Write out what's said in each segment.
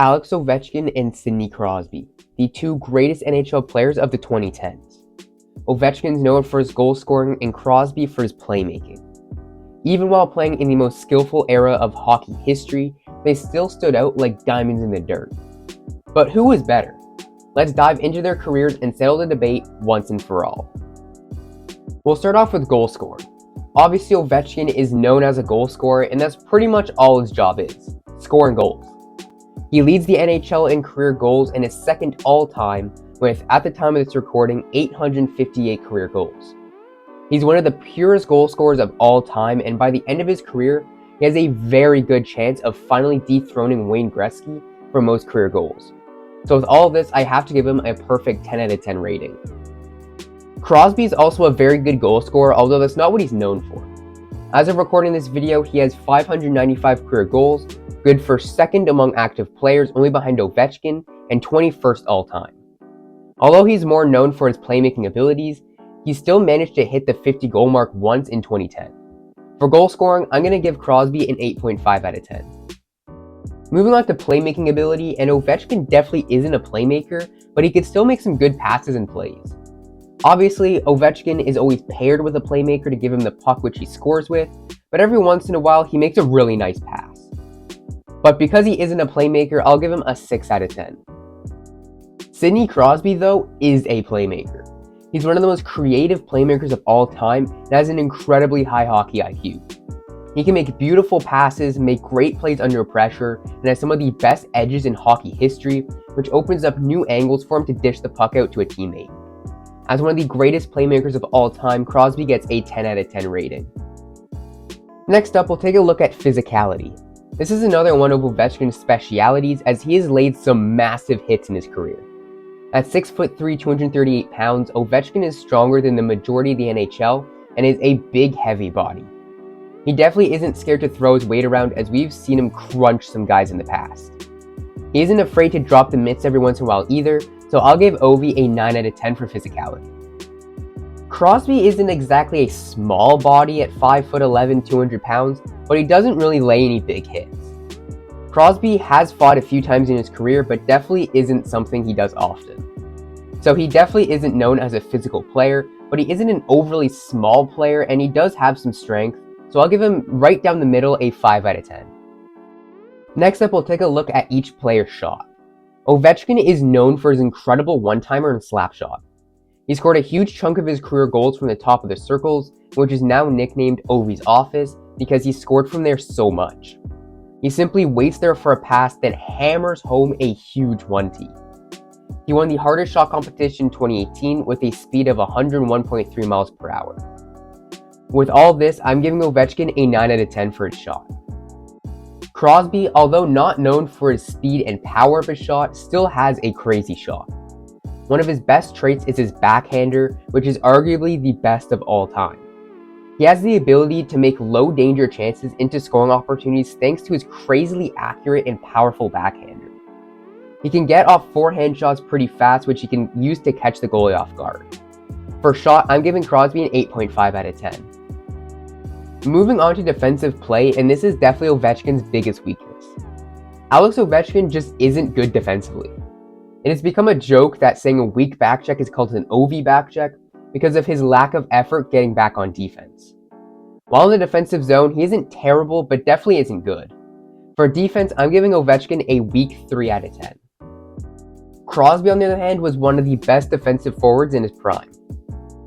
Alex Ovechkin and Sidney Crosby, the two greatest NHL players of the 2010s. Ovechkin's known for his goal scoring and Crosby for his playmaking. Even while playing in the most skillful era of hockey history, they still stood out like diamonds in the dirt. But who was better? Let's dive into their careers and settle the debate once and for all. We'll start off with goal scoring. Obviously, Ovechkin is known as a goal scorer, and that's pretty much all his job is, scoring goals. He leads the NHL in career goals and is second all-time with, at the time of this recording, 858 career goals. He's one of the purest goal scorers of all time, and by the end of his career, he has a very good chance of finally dethroning Wayne Gretzky for most career goals. So with all of this, I have to give him a perfect 10 out of 10 rating. Crosby is also a very good goal scorer, although that's not what he's known for. As of recording this video, he has 595 career goals, good for second among active players, only behind Ovechkin, and 21st all-time. Although he's more known for his playmaking abilities, he still managed to hit the 50-goal mark once in 2010. For goal scoring, I'm going to give Crosby an 8.5 out of 10. Moving on to playmaking ability, and Ovechkin definitely isn't a playmaker, but he could still make some good passes and plays. Obviously, Ovechkin is always paired with a playmaker to give him the puck which he scores with, but every once in a while he makes a really nice pass. But because he isn't a playmaker, I'll give him a 6 out of 10. Sidney Crosby, though, is a playmaker. He's one of the most creative playmakers of all time and has an incredibly high hockey IQ. He can make beautiful passes, make great plays under pressure, and has some of the best edges in hockey history, which opens up new angles for him to dish the puck out to a teammate. As one of the greatest playmakers of all time, Crosby gets a 10 out of 10 rating. Next up, we'll take a look at physicality. This is another one of Ovechkin's specialities, as he has laid some massive hits in his career. At 6'3", 238 pounds, Ovechkin is stronger than the majority of the NHL and is a big, heavy body. He definitely isn't scared to throw his weight around, as we've seen him crunch some guys in the past. He isn't afraid to drop the mitts every once in a while either, so I'll give Ovi a 9 out of 10 for physicality. Crosby isn't exactly a small body at 5'11", 200 pounds, but he doesn't really lay any big hits. Crosby has fought a few times in his career, but definitely isn't something he does often. So he definitely isn't known as a physical player, but he isn't an overly small player, and he does have some strength, so I'll give him right down the middle a 5 out of 10. Next up, we'll take a look at each player's shot. Ovechkin is known for his incredible one-timer and slap shot. He scored a huge chunk of his career goals from the top of the circles, which is now nicknamed Ovi's office because he scored from there so much. He simply waits there for a pass, then hammers home a huge 1-T. He won the hardest shot competition 2018 with a speed of 101.3 miles per hour. With all this, I'm giving Ovechkin a 9 out of 10 for his shot. Crosby, although not known for his speed and power of his shot, still has a crazy shot. One of his best traits is his backhander, which is arguably the best of all time. He has the ability to make low danger chances into scoring opportunities thanks to his crazily accurate and powerful backhander. He can get off forehand shots pretty fast, which he can use to catch the goalie off guard. For shot, I'm giving Crosby an 8.5 out of 10. Moving on to defensive play, and this is definitely Ovechkin's biggest weakness. Alex Ovechkin just isn't good defensively. It has become a joke that saying a weak backcheck is called an OV backcheck because of his lack of effort getting back on defense. While in the defensive zone, he isn't terrible, but definitely isn't good. For defense, I'm giving Ovechkin a weak 3 out of 10. Crosby, on the other hand, was one of the best defensive forwards in his prime.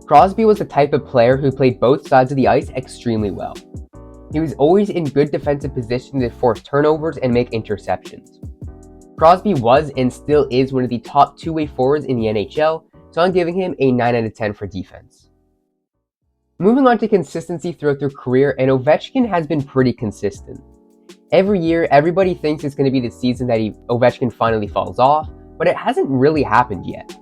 Crosby was the type of player who played both sides of the ice extremely well. He was always in good defensive position to force turnovers and make interceptions. Crosby was and still is one of the top two-way forwards in the NHL, so I'm giving him a 9 out of 10 for defense. Moving on to consistency throughout their career, and Ovechkin has been pretty consistent. Every year, everybody thinks it's going to be the season that Ovechkin finally falls off, but it hasn't really happened yet.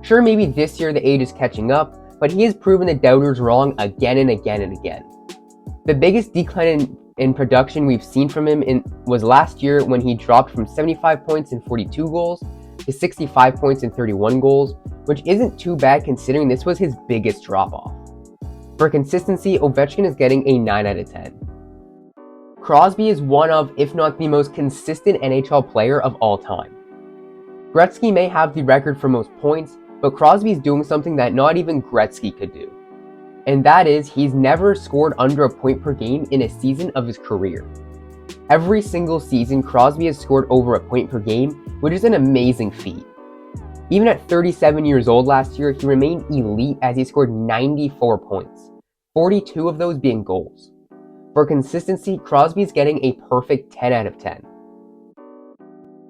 Sure, maybe this year the age is catching up, but he has proven the doubters wrong again and again and again. The biggest decline in production we've seen from him was last year when he dropped from 75 points and 42 goals to 65 points and 31 goals, which isn't too bad considering this was his biggest drop-off. For consistency, Ovechkin is getting a 9 out of 10. Crosby is one of, if not the most consistent NHL player of all time. Gretzky may have the record for most points, but Crosby is doing something that not even Gretzky could do. And that is, he's never scored under a point per game in a season of his career. Every single season, Crosby has scored over a point per game, which is an amazing feat. Even at 37 years old last year, he remained elite as he scored 94 points, 42 of those being goals. For consistency, Crosby is getting a perfect 10 out of 10.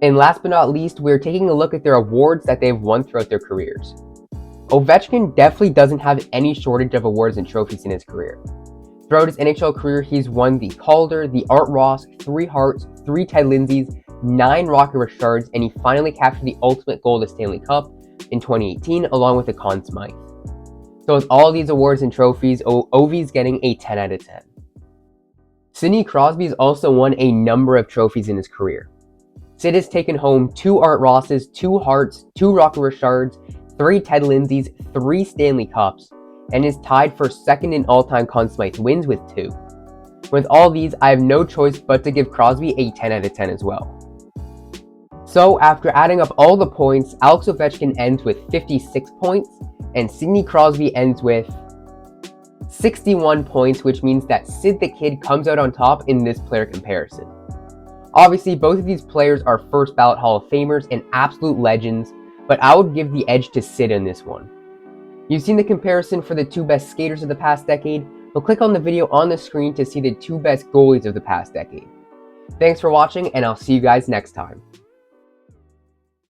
And last but not least, we're taking a look at their awards that they've won throughout their careers. Ovechkin definitely doesn't have any shortage of awards and trophies in his career. Throughout his NHL career, he's won the Calder, the Art Ross, 3 Harts, 3 Ted Lindsays, 9 Rocket Richards, and he finally captured the ultimate goal of the Stanley Cup in 2018 along with the Conn Smythe. So with all these awards and trophies, Ovi's getting a 10 out of 10. Sidney Crosby has also won a number of trophies in his career. Sid has taken home 2 Art Rosses, 2 Harts, 2 Rocket Richards, 3 Ted Lindsays, 3 Stanley Cups, and is tied for second in all-time Conn Smythe wins with 2. With all these, I have no choice but to give Crosby a 10 out of 10 as well. So after adding up all the points, Alex Ovechkin ends with 56 points, and Sidney Crosby ends with 61 points, which means that Sid the Kid comes out on top in this player comparison. Obviously, both of these players are first ballot Hall of Famers and absolute legends, but I would give the edge to Sid in this one. You've seen the comparison for the 2 best skaters of the past decade, but click on the video on the screen to see the 2 best goalies of the past decade. Thanks for watching, and I'll see you guys next time.